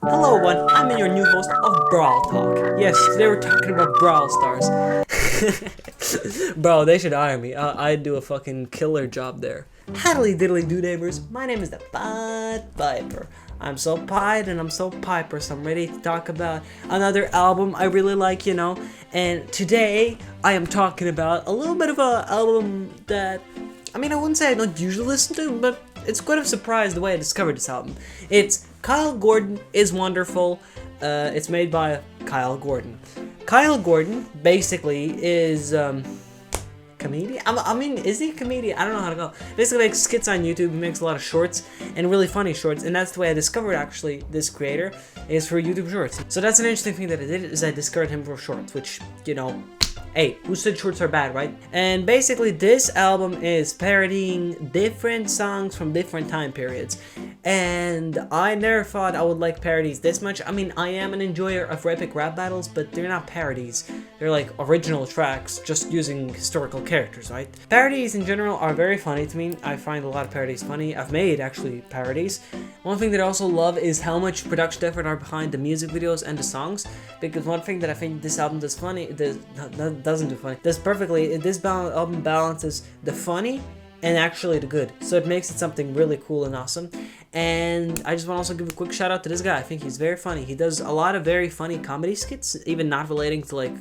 Hello everyone, I'm your new host of Brawl Talk. Yes, today we're talking about Brawl Stars. Bro, they should hire me. I'd do a fucking killer job there. Howdy diddly do neighbors, my name is the Pied Piper. I'm so pied and I'm so piper, so I'm ready to talk about another album I really like, And today I am talking about a little bit of a album that I wouldn't say I don't usually listen to, but it's quite a surprise the way I discovered this album. It's Kyle Gordon is Wonderful. It's made by Kyle Gordon. Kyle Gordon basically is comedian. Is he a comedian? I don't know how to go. Basically, makes skits on YouTube. He makes a lot of shorts and really funny shorts, and that's the way I discovered actually this creator is for YouTube Shorts. So that's an interesting thing that I did is I discovered him for shorts, which hey, who said shorts are bad, right? And basically, this album is parodying different songs from different time periods. And I never thought I would like parodies this much. I am an enjoyer of epic rap battles, but they're not parodies. They're like original tracks, just using historical characters, right? Parodies in general are very funny to me. I find a lot of parodies funny. I've made, actually, parodies. One thing that I also love is how much production effort are behind the music videos and the songs. Because one thing that I think this album does perfectly. This album balances the funny and actually the good, so it makes it something really cool and awesome. And I just want to also give a quick shout out to this guy. I think he's very funny. He does a lot of very funny comedy skits, even not relating to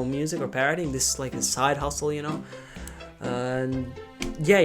music or parodying. This is like a side hustle, and yeah,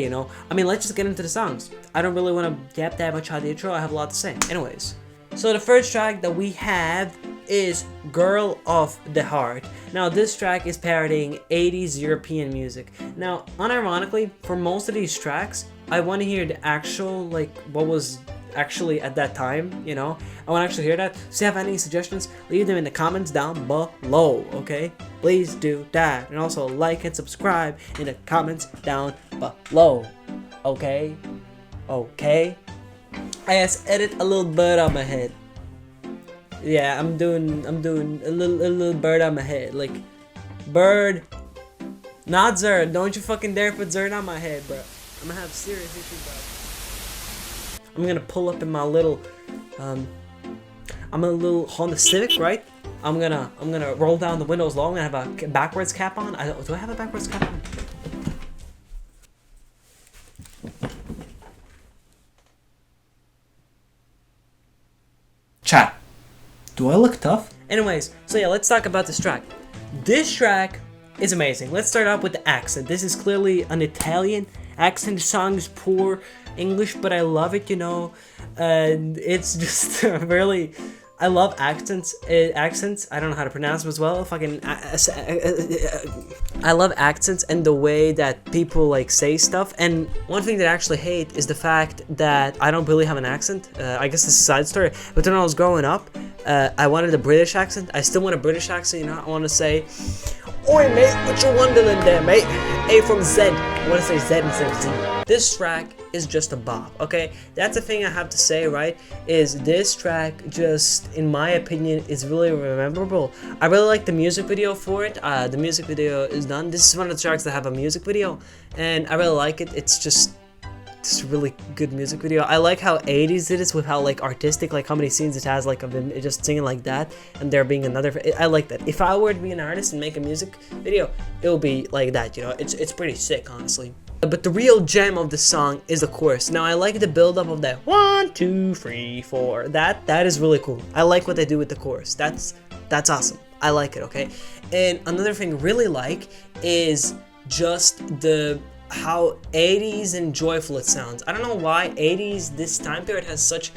let's just get into the songs. I don't really want to yap that much on the intro. I have a lot to say. Anyways, so the first track that we have is Girl of the Heart. Now, this track is parodying 80s European music. Now, unironically, for most of these tracks, I want to hear the actual, what was actually at that time, I want to actually hear that. So if you have any suggestions, leave them in the comments down below, okay? Please do that. And also like and subscribe in the comments down below, okay? Okay? I just edit a little bird on my head. Yeah, I'm doing a little bird on my head, like bird, not Zerd. Don't you fucking dare put Zerd on my head, bro. I'm gonna have serious issues, bro. I'm gonna pull up in my little, I'm a little Honda Civic, right? I'm gonna roll down the windows low. I'm gonna have a backwards cap on. Do I have a backwards cap on? Chat. Do I look tough? Anyways, so yeah, let's talk about this track. This track is amazing. Let's start off with the accent. This is clearly an Italian accent. The song is poor English, but I love it, And it's just really... I love accents. I don't know how to pronounce them as well. I love accents and the way that people say stuff. And one thing that I actually hate is the fact that I don't really have an accent. I guess this is a side story. But when I was growing up, I wanted a British accent. I still want a British accent. I want to say, "Oi mate, what you wondering there, mate? A from Z." I want to say Z instead of Z. This track is just a bop, okay? That's the thing I have to say, right? Is this track just, in my opinion, is really memorable. I really like the music video for it. The music video is done. This is one of the tracks that have a music video, and I really like it. It's just a really good music video. I like how 80s it is with how artistic, how many scenes it has, of them just singing like that, and there being another. I like that. If I were to be an artist and make a music video, it will be like that. It's pretty sick, honestly. But the real gem of the song is the chorus. Now, I like the build-up of that 1, 2, 3, 4. That is really cool. I like what they do with the chorus. That's awesome. I like it, okay? And another thing I really like is just how 80s and joyful it sounds. I don't know why 80s, this time period, has such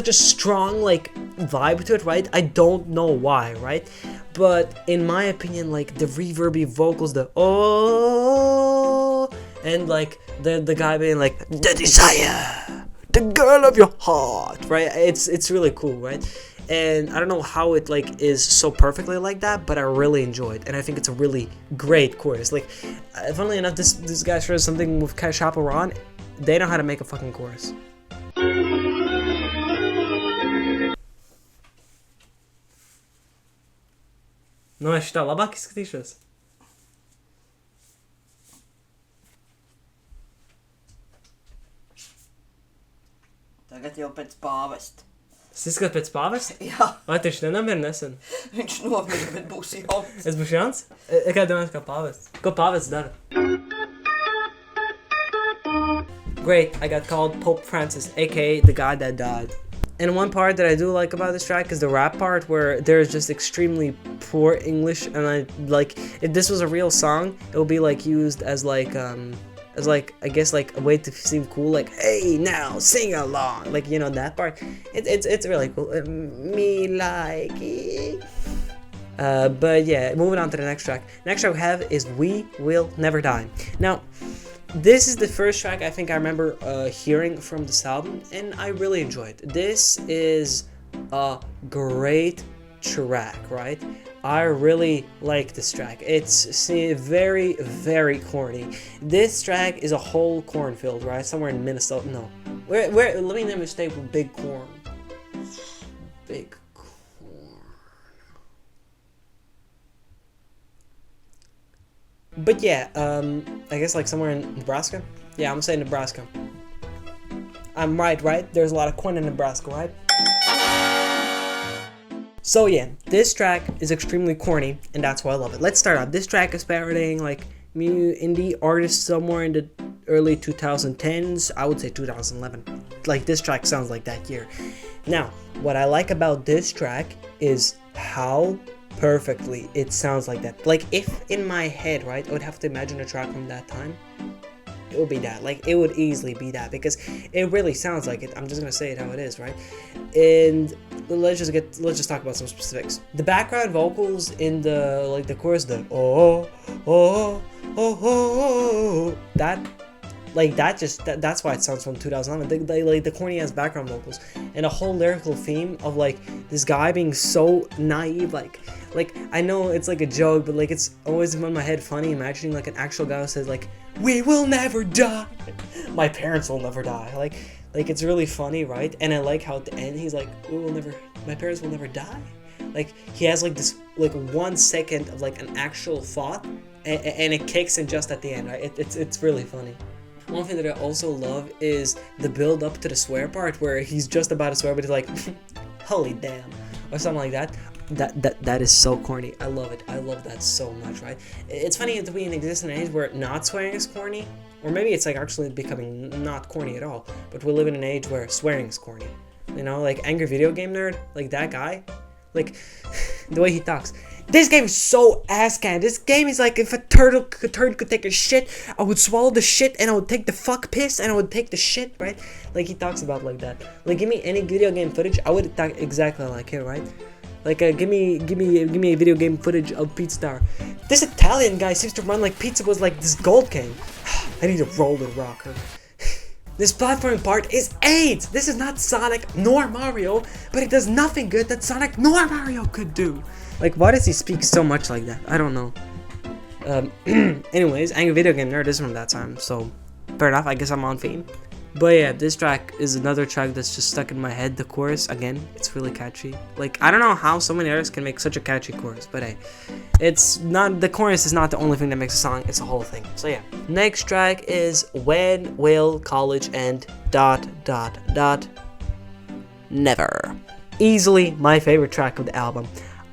a strong vibe to it, right? I don't know why, right? But in my opinion, the reverby vocals, the oh, and the guy being the desire, the girl of your heart, right? It's really cool, right? And I don't know how it is so perfectly like that, but I really enjoy it, and I think it's a really great chorus. Funnily enough, this guy shares something with Chappell Ron. They know how to make a fucking chorus. No je šta, labaki sktišos. Tagad jau pēc pāvesta. Tas izskatās pēc pāvesta? Jā. Vai tieši nenomira nesen? Viņš nomira, bet būs jauns. Es būšu jauns? Kā domājat, kā pāvests? Ko pāvests dara? Great, I got called Pope Francis, aka the guy that died. And one part that I do like about this track is the rap part, where there's just extremely poor English, and I like, if this was a real song, it would be like used as like I guess like a way to seem cool, like, hey now sing along, like, you know, that part. It's really cool. Me like it. But yeah, moving on to the next track. Next track we have is We Will Never Die. Now, this is the first track I think I remember hearing from this album, and I really enjoyed it. This is a great track, right? I really like this track. It's very, very corny. This track is a whole cornfield, right? Somewhere in Minnesota. No. Where let me name a state with big corn. Big corn. But yeah, I guess like somewhere in Nebraska? Yeah, I'm gonna say Nebraska. I'm right? There's a lot of corn in Nebraska, right? So yeah, this track is extremely corny, and that's why I love it. Let's start out. This track is parodying like indie artists somewhere in the early 2010s. I would say 2011. Like, this track sounds like that year. Now, what I like about this track is how perfectly it sounds like that. Like, if in my head, right, I would have to imagine a track from that time, it would be that. Like, it would easily be that, because it really sounds like it. I'm just gonna say it how it is, right? And let's just talk about some specifics. The background vocals in the chorus, that's why it sounds from 2011. The corny ass background vocals and a whole lyrical theme of like this guy being so naive, like I know it's like a joke, but like it's always in my head funny imagining like an actual guy who says like, we will never die, my parents will never die, like it's really funny, right? And I like how at the end he's like, my parents will never die. Like, he has like this like 1 second of like an actual thought, and it kicks in just at the end, right? It's really funny. One thing that I also love is the build up to the swear part, where he's just about to swear, but he's like, holy damn, or something like that. That is so corny. I love it. I love that so much, right? It's funny that we exist in an age where not swearing is corny, or maybe it's like actually becoming not corny at all, but we live in an age where swearing is corny. You know, like Angry Video Game Nerd, like that guy, like the way he talks. This game is so ass can. This game is like if a turd could take a shit, I would swallow the shit and I would take the fuck piss and I would take the shit, right? Like, he talks about like that. Like, give me any video game footage, I would talk exactly like him, right? Like, give me a video game footage of Pizza Tower. This Italian guy seems to run like pizza was like this gold king. I need a roller rocker. This platforming part is AIDS! This is not Sonic nor Mario, but it does nothing good that Sonic nor Mario could do. Like, why does he speak so much like that? I don't know. Anyways, Angry Video Game Nerd is from that time, so fair enough, I guess I'm on theme. But yeah, this track is another track that's just stuck in my head. The chorus, again, it's really catchy. Like, I don't know how so many artists can make such a catchy chorus, but hey, it's not, the chorus is not the only thing that makes a song, it's a whole thing. So yeah. Next track is When Will College End... Never. Easily my favorite track of the album.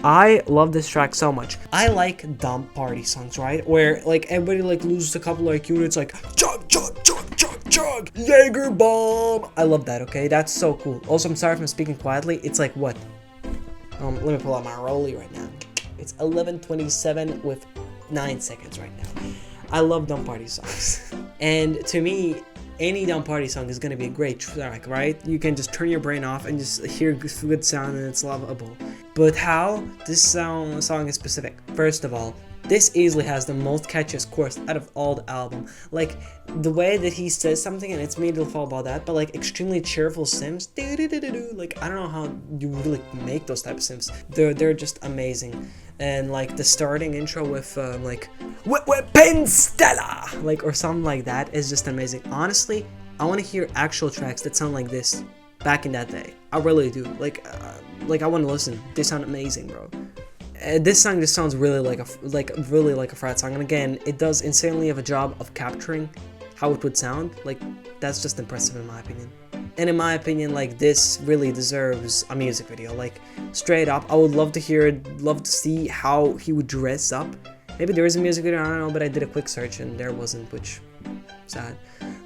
I love this track so much. I like dumb party songs, right? Where like everybody like loses a couple like units, like chug chug chug chug chug Jaeger bomb. I love that. Okay, that's so cool. Also, I'm sorry if I'm speaking quietly. It's like what? Let me pull out my rollie right now. It's 11:27 with 9 seconds right now. I love dumb party songs, and to me, any dumb party song is gonna be a great track, right? You can just turn your brain off and just hear good sound and it's lovable. But how? This song is specific. First of all, this easily has the most catchiest chorus out of all the album. Like, the way that he says something, and it's me to fall about that, but like extremely cheerful sims, like I don't know how you really make those type of sims. They're just amazing. And like the starting intro with like Weapon Stella, like, or something like that is just amazing. Honestly, I want to hear actual tracks that sound like this back in that day. I really do. Like I want to listen. They sound amazing, bro. This song just sounds really like a frat song, and again, it does insanely of a job of capturing how it would sound. Like, that's just impressive in my opinion. And in my opinion, like, this really deserves a music video. Like, straight up, I would love to hear it, love to see how he would dress up. Maybe there is a music video, I don't know, but I did a quick search and there wasn't, which, sad.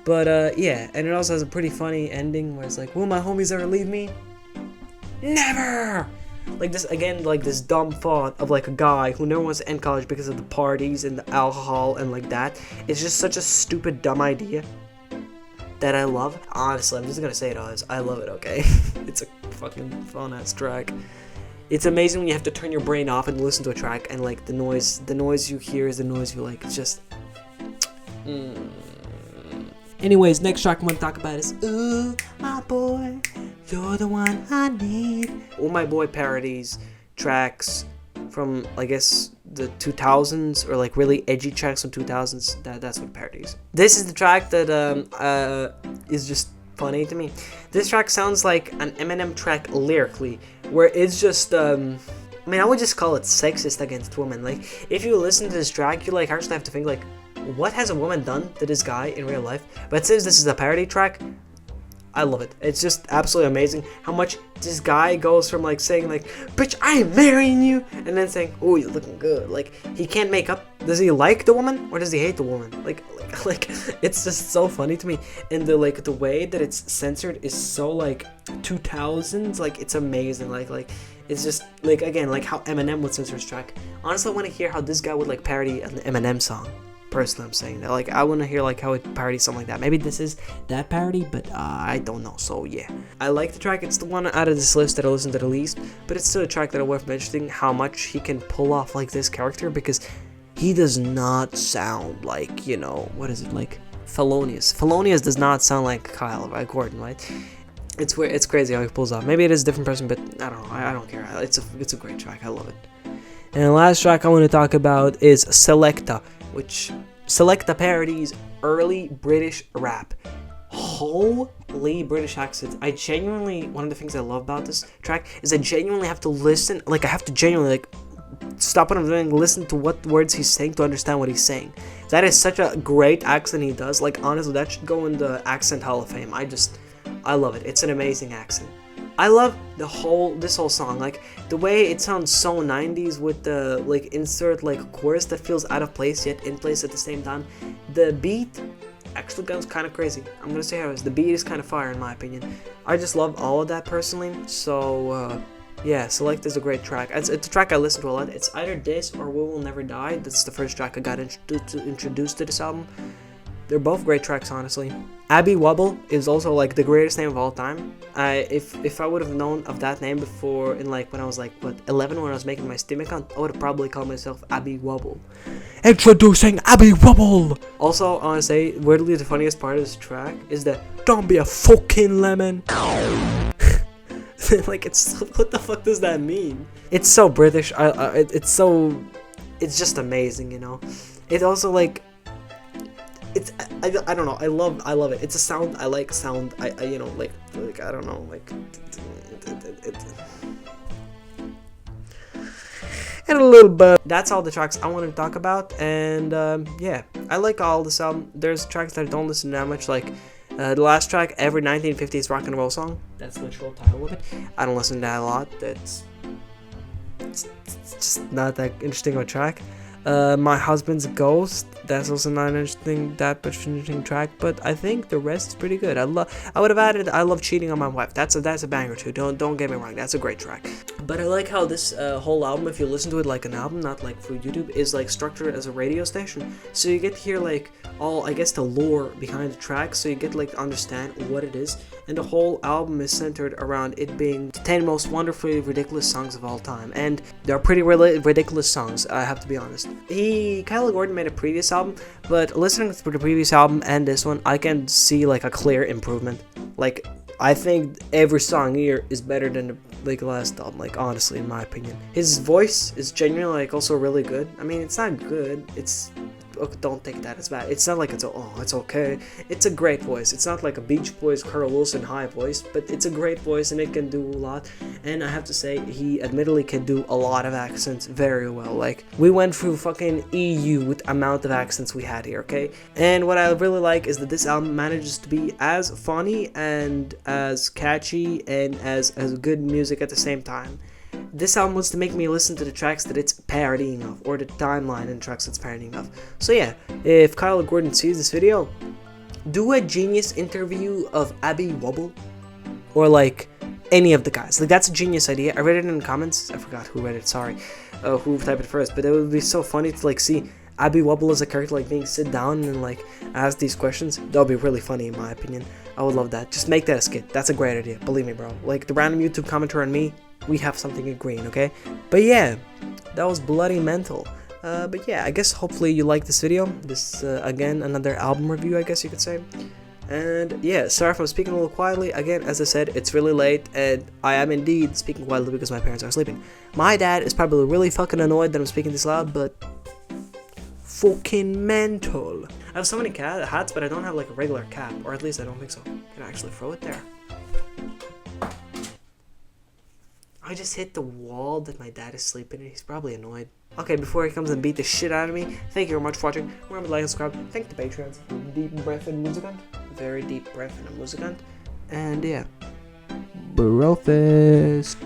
But, yeah, and it also has a pretty funny ending where it's like, will my homies ever leave me? Never! Like this, again, like this dumb thought of like a guy who never wants to end college because of the parties and the alcohol and like that. It's just such a stupid, dumb idea that I love. Honestly, I'm just gonna say it as I love it, okay? It's a fucking fun-ass track. It's amazing when you have to turn your brain off and listen to a track and like the noise you hear is the noise you like. It's just... Anyways, next track I'm gonna talk about is Ooh, My Boy, You're the One I Need. All My Boy parodies tracks from, I guess, the 2000s, or like really edgy tracks from 2000s. That's what parodies. This is the track that is just funny to me. This track sounds like an Eminem track lyrically, where it's just I mean, I would just call it sexist against women. Like, if you listen to this track, you like actually have to think like, what has a woman done to this guy in real life? But since this is a parody track, I love it. It's just absolutely amazing how much this guy goes from like saying like, bitch, I am marrying you, and then saying, oh, you're looking good. Like, he can't make up. Does he like the woman or does he hate the woman? Like it's just so funny to me. And the way that it's censored is so like 2000s. Like, it's amazing. Like it's just like, again, like how Eminem would censor his track. Honestly, I want to hear how this guy would like parody an Eminem song. Personally, I'm saying that. Like, I want to hear like how it parodies something like that. Maybe this is that parody, but I don't know. So yeah, I like the track. It's the one out of this list that I listen to the least, but it's still a track that I worth mentioning. How much he can pull off like this character, because he does not sound like, you know, what is it, like Felonious. Felonious does not sound like Kyle, right? Gordon, right? It's weird. It's crazy how he pulls off. Maybe it is a different person, but I don't know. I don't care. It's a great track. I love it. And the last track I want to talk about is Selecta, which Selecta parodies early British rap. Holy British accents. I genuinely, one of the things I love about this track is I genuinely have to listen, like I have to genuinely like stop what I'm doing, listen to what words he's saying to understand what he's saying. That is such a great accent he does. Like, honestly, that should go in the Accent Hall of Fame. I love it. It's an amazing accent. I love this whole song, like the way it sounds so 90s with the like insert like chorus that feels out of place yet in place at the same time. The beat actually goes kind of crazy. I'm gonna say how it is. The beat is kind of fire in my opinion. I just love all of that personally. So yeah, Select is a great track. It's a track I listen to a lot. It's either this or We Will Never Die. That's the first track I got introduced to this album. They're both great tracks, honestly. Abby Wobble is also like the greatest name of all time. If I would have known of that name before, in like when I was like 11, when I was making my Steam account, I would have probably called myself Abby Wobble. Introducing Abby Wobble. Also, I want to say, weirdly, the funniest part of this track is that don't be a fucking lemon. Like, it's what the fuck does that mean? It's so British. It's just amazing, you know. It also like. I don't know. I love it. It's a sound I like. I you know, like I don't know, like and a little bit. That's all the tracks I wanted to talk about, and yeah, I like all this album. There's tracks that I don't listen to that much, like the last track, Every 1950s Rock and Roll Song. That's the literal title of it. I don't listen to that a lot. It's just not that interesting of a track. My Husband's Ghost, that's also not interesting, that much interesting track, but I think the rest is pretty good. I would have added I Love Cheating on My Wife. That's a banger too. Don't get me wrong, that's a great track. But I like how this whole album, if you listen to it like an album, not like for YouTube, is like structured as a radio station. So you get to hear like all, I guess, the lore behind the track, so you get to like understand what it is. And the whole album is centered around it being the 10 most wonderfully ridiculous songs of all time. And they're pretty ridiculous songs, I have to be honest. Kyle Gordon made a previous album, but listening to the previous album and this one, I can see like a clear improvement. Like, I think every song here is better than the last album, like honestly, in my opinion. His voice is genuinely like also really good. I mean, it's not good, it's don't take that as bad. It's not like it's okay. It's a great voice. It's not like a Beach Boys Carl Wilson high voice, but it's a great voice and it can do a lot. And I have to say, he admittedly can do a lot of accents very well. Like, we went through fucking EU with amount of accents we had here, okay? And what I really like is that this album manages to be as funny and as catchy and as good music at the same time. This album wants to make me listen to the tracks that it's parodying of, or the timeline and tracks it's parodying of. So yeah, if Kyle Gordon sees this video, do a genius interview of Abby Wobble, or like any of the guys. Like, that's a genius idea. I read it in the comments. I forgot who read it. Sorry, who typed it first. But it would be so funny to like see Abby Wobble as a character, like being sit down and like ask these questions. That would be really funny in my opinion. I would love that. Just make that a skit. That's a great idea. Believe me, bro. Like the random YouTube commenter and me, we have something agreeing, okay? But yeah, that was bloody mental. But yeah, I guess hopefully you like this video. This, again, another album review, I guess you could say. And yeah, sorry if I'm speaking a little quietly. Again, as I said, it's really late, and I am indeed speaking quietly because my parents are sleeping. My dad is probably really fucking annoyed that I'm speaking this loud, but fucking mental. I have so many hats, but I don't have like a regular cap, or at least I don't think so. Can I actually throw it there? I just hit the wall that my dad is sleeping in. He's probably annoyed. Okay, before he comes and beat the shit out of me, thank you very much for watching. Remember to like and subscribe. Thank the Patreons. Deep breath in Musikant. Very deep breath in a Musikant. And yeah. Brofist.